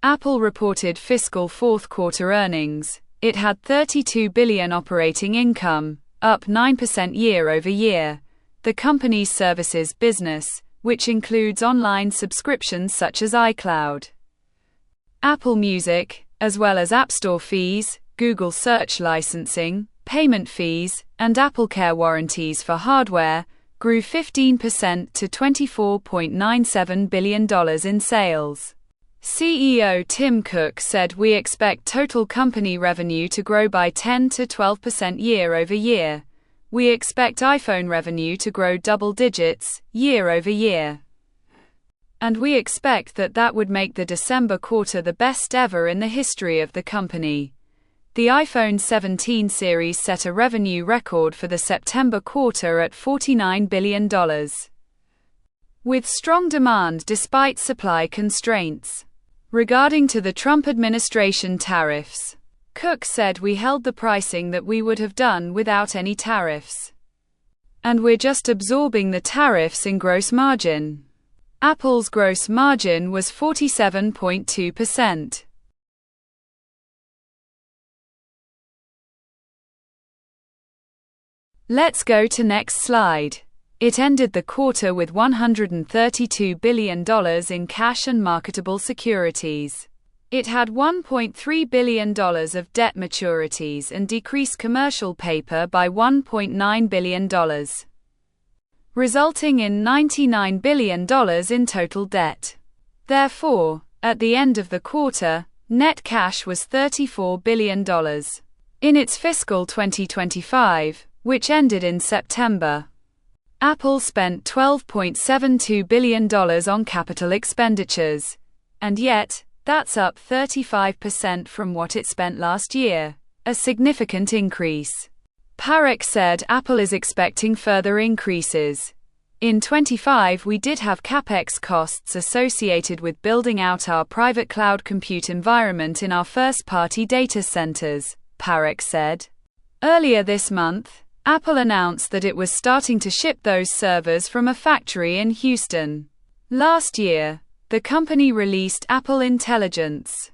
Apple reported fiscal fourth quarter earnings. It had $32 billion operating income, up 9% year-over-year. The company's services business, which includes online subscriptions such as iCloud, Apple Music, as well as App Store fees, Google Search licensing, payment fees, and AppleCare warranties for hardware, grew 15% to $24.97 billion in sales. CEO Tim Cook said, "We expect total company revenue to grow by 10 to 12% year-over-year. We expect iPhone revenue to grow double digits year-over-year. And we expect that would make the December quarter the best ever in the history of the company." The iPhone 17 series set a revenue record for the September quarter at $49 billion. With strong demand despite supply constraints. Regarding to the Trump administration tariffs, Cook said, "We held the pricing that we would have done without any tariffs. And we're just absorbing the tariffs in gross margin." Apple's gross margin was 47.2%. Let's go to next slide. It ended the quarter with $132 billion in cash and marketable securities. It had $1.3 billion of debt maturities and decreased commercial paper by $1.9 billion, resulting in $99 billion in total debt. Therefore, at the end of the quarter, net cash was $34 billion. In its fiscal 2025, which ended in September, Apple spent $12.72 billion on capital expenditures. And yet, that's up 35% from what it spent last year, a significant increase. Parekh said Apple is expecting further increases. In 25 we did have capex costs associated with building out our private cloud compute environment in our first-party data centers, Parekh said. Earlier this month, Apple announced that it was starting to ship those servers from a factory in Houston. Last year, the company released Apple Intelligence,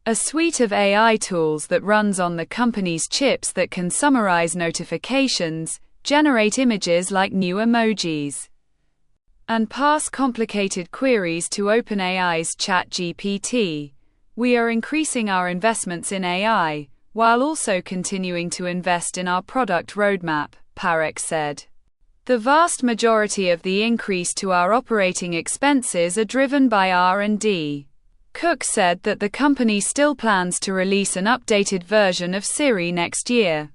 a suite of AI tools that runs on the company's chips that can summarize notifications, generate images like new emojis, and pass complicated queries to OpenAI's ChatGPT. "We are increasing our investments in AI, while also continuing to invest in our product roadmap," Parekh said. "The vast majority of the increase to our operating expenses are driven by R&D." Cook said that the company still plans to release an updated version of Siri next year,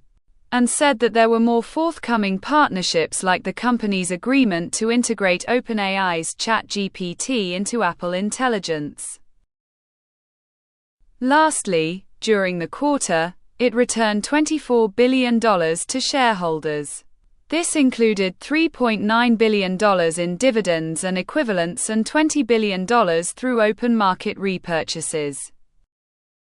and said that there were more forthcoming partnerships like the company's agreement to integrate OpenAI's ChatGPT into Apple Intelligence. Lastly, during the quarter, it returned $24 billion to shareholders. This included $3.9 billion in dividends and equivalents and $20 billion through open market repurchases.